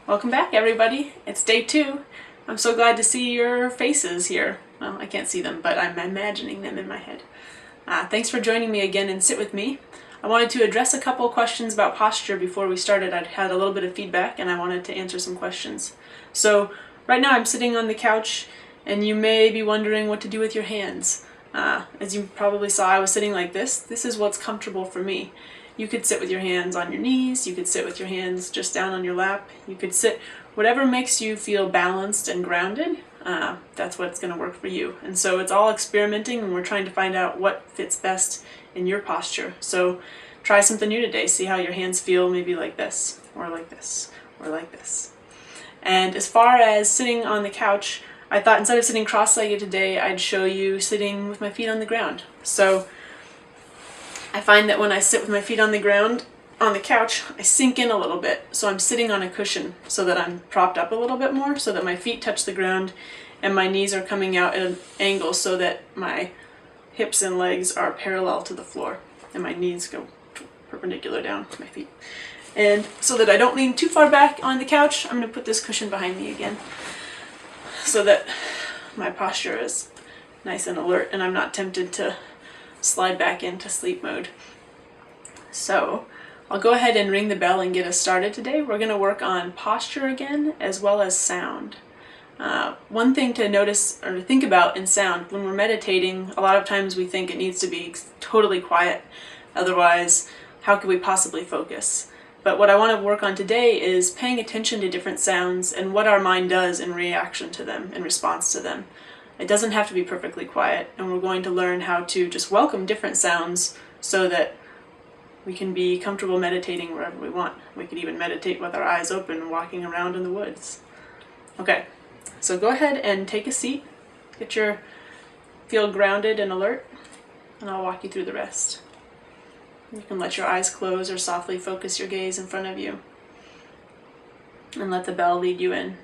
Welcome back, everybody. It's day 2. I'm so glad to see your faces here. Well, I can't see them, but I'm imagining them in my head. Thanks for joining me again and sit with me. I wanted to address a couple questions about posture before we started. I'd had a little bit of feedback and I wanted to answer some questions. So right now I'm sitting on the couch and you may be wondering what to do with your hands. As you probably saw, I was sitting like this. This is what's comfortable for me. You could sit with your hands on your knees, you could sit with your hands just down on your lap, you could sit whatever makes you feel balanced and grounded. That's what's going to work for you. And so it's all experimenting and we're trying to find out what fits best in your posture. So try something new today. See how your hands feel, maybe like this, or like this, or like this. And as far as sitting on the couch, I thought instead of sitting cross-legged today, I'd show you sitting with my feet on the ground. So I find that when I sit with my feet on the ground, on the couch, I sink in a little bit. So I'm sitting on a cushion so that I'm propped up a little bit more, so that my feet touch the ground and my knees are coming out at an angle so that my hips and legs are parallel to the floor and my knees go perpendicular down to my feet. And so that I don't lean too far back on the couch, I'm going to put this cushion behind me again so that my posture is nice and alert and I'm not tempted to slide back into sleep mode. So I'll go ahead and ring the bell and get us started today. We're going to work on posture again as well as sound. One thing to notice or to think about in sound, when we're meditating, a lot of times we think it needs to be totally quiet, otherwise how could we possibly focus? But what I want to work on today is paying attention to different sounds and what our mind does in reaction to them, in response to them. It doesn't have to be perfectly quiet, and we're going to learn how to just welcome different sounds so that we can be comfortable meditating wherever we want. We could even meditate with our eyes open, walking around in the woods. Okay, so go ahead and take a seat, feel grounded and alert, and I'll walk you through the rest. You can let your eyes close or softly focus your gaze in front of you, and let the bell lead you in.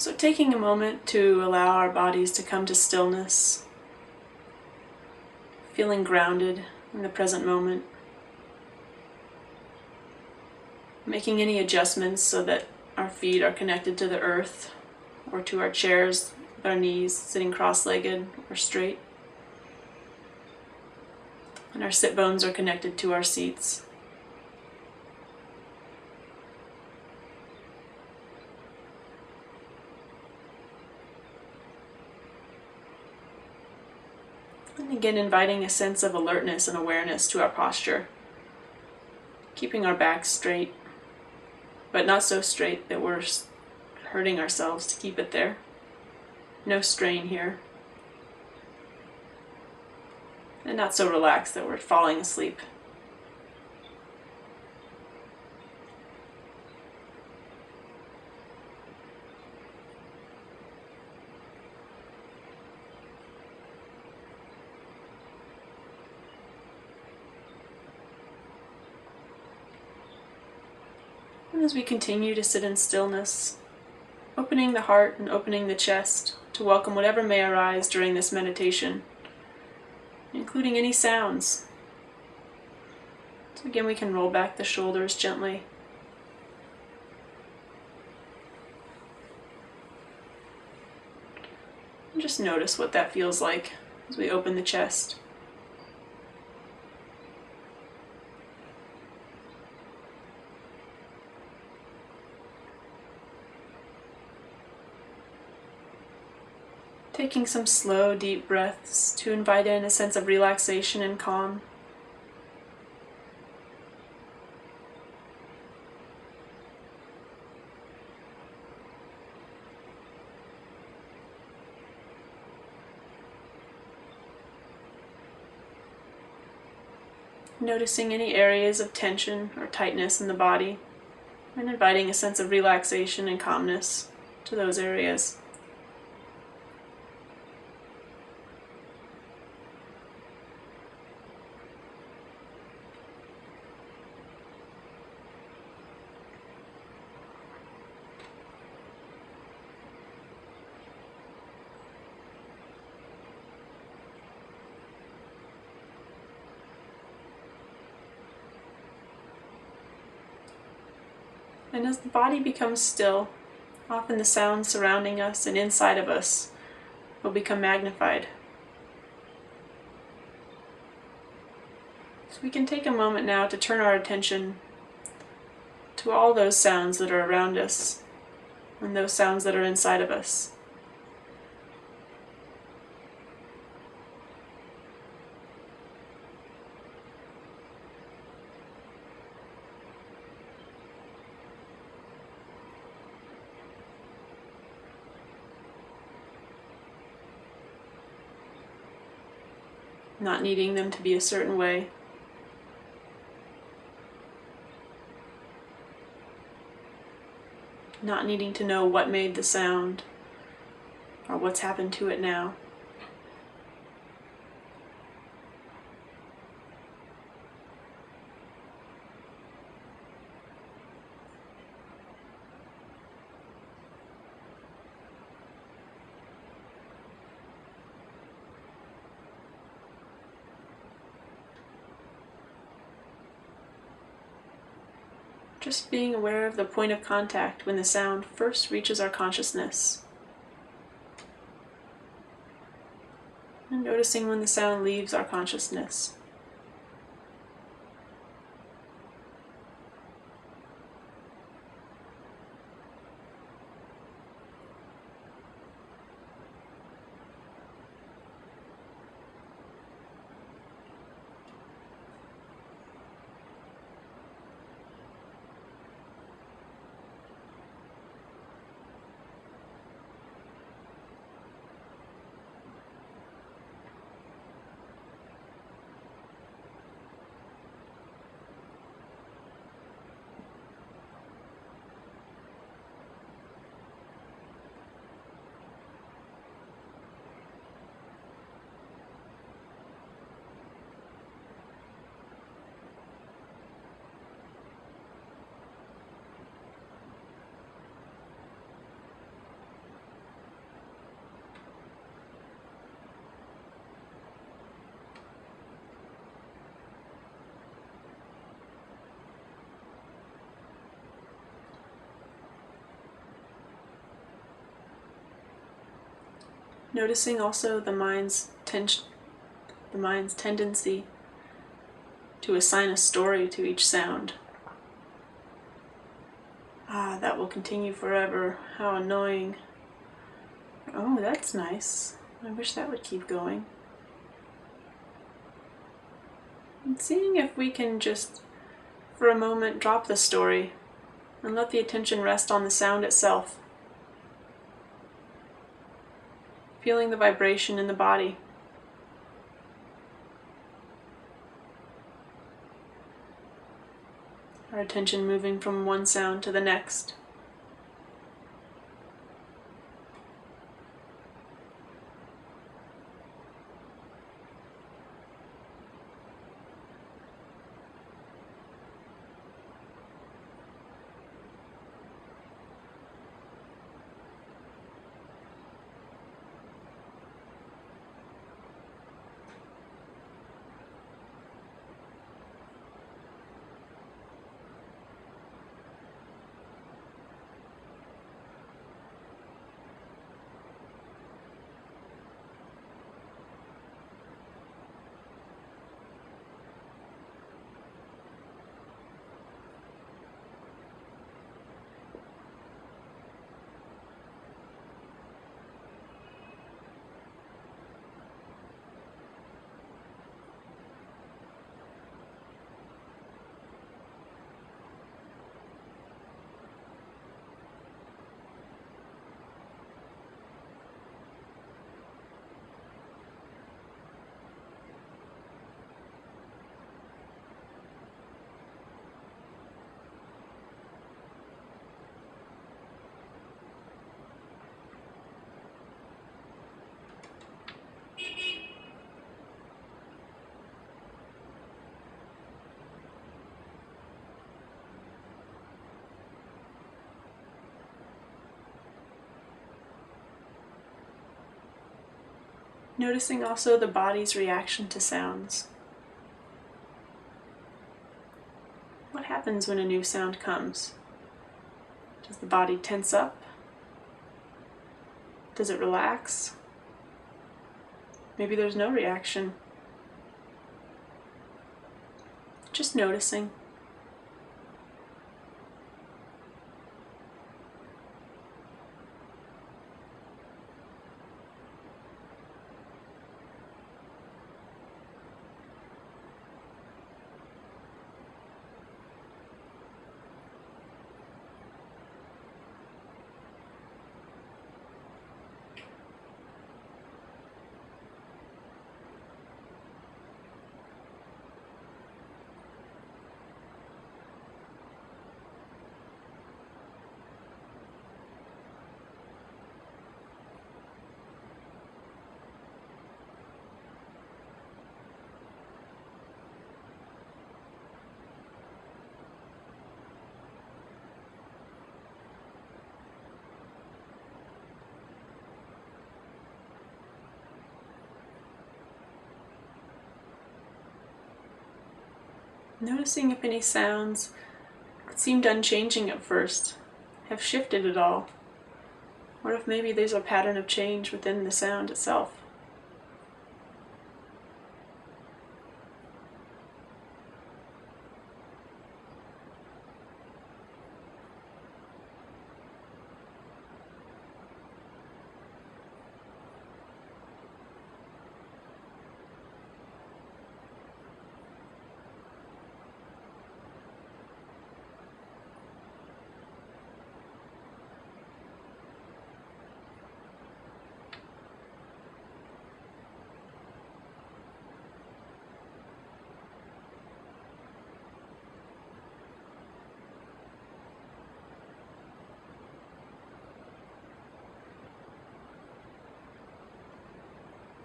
So taking a moment to allow our bodies to come to stillness, feeling grounded in the present moment, making any adjustments so that our feet are connected to the earth or to our chairs with our knees sitting cross-legged or straight, and our sit bones are connected to our seats. And again, inviting a sense of alertness and awareness to our posture. Keeping our backs straight, but not so straight that we're hurting ourselves to keep it there. No strain here. And not so relaxed that we're falling asleep. And as we continue to sit in stillness, opening the heart and opening the chest to welcome whatever may arise during this meditation, including any sounds. So again, we can roll back the shoulders gently. And just notice what that feels like as we open the chest. Taking some slow, deep breaths to invite in a sense of relaxation and calm. Noticing any areas of tension or tightness in the body, and inviting a sense of relaxation and calmness to those areas. And as the body becomes still, often the sounds surrounding us and inside of us will become magnified. So we can take a moment now to turn our attention to all those sounds that are around us and those sounds that are inside of us. Not needing them to be a certain way. Not needing to know what made the sound or what's happened to it now. Just being aware of the point of contact when the sound first reaches our consciousness. And noticing when the sound leaves our consciousness. Noticing also the mind's tendency to assign a story to each sound. Ah, that will continue forever. How annoying. Oh, that's nice. I wish that would keep going. And seeing if we can just, for a moment, drop the story and let the attention rest on the sound itself. Feeling the vibration in the body. Our attention moving from one sound to the next. Noticing also the body's reaction to sounds. What happens when a new sound comes? Does the body tense up? Does it relax? Maybe there's no reaction. Just noticing. Noticing if any sounds that seemed unchanging at first have shifted at all, or if maybe there's a pattern of change within the sound itself.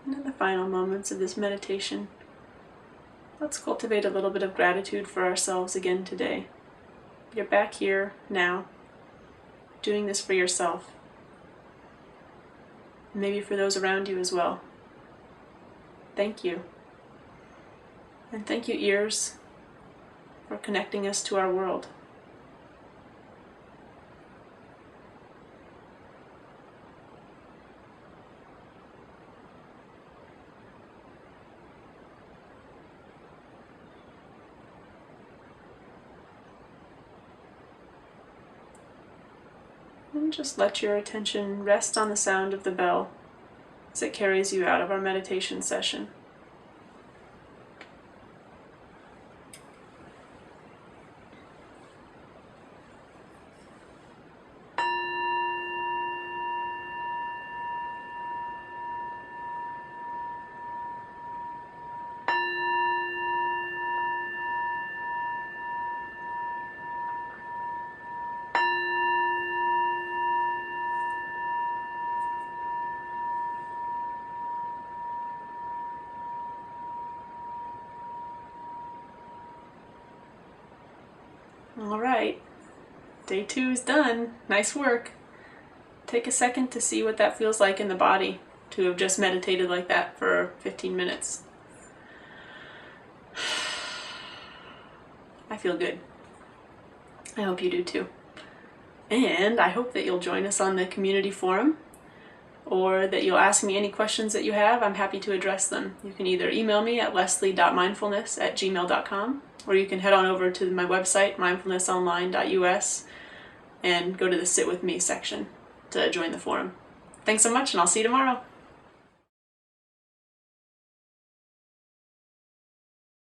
And in the final moments of this meditation, let's cultivate a little bit of gratitude for ourselves again today. You're back here now, doing this for yourself. Maybe for those around you as well. Thank you. And thank you, ears, for connecting us to our world. And just let your attention rest on the sound of the bell as it carries you out of our meditation session. All right, day 2 is done. Nice work. Take a second to see what that feels like in the body to have just meditated like that for 15 minutes. I feel good. I hope you do too. And I hope that you'll join us on the community forum, or that you'll ask me any questions that you have. I'm happy to address them. You can either email me at leslie.mindfulness@gmail.com, or you can head on over to my website, mindfulnessonline.us, and go to the Sit With Me section to join the forum. Thanks so much, and I'll see you tomorrow.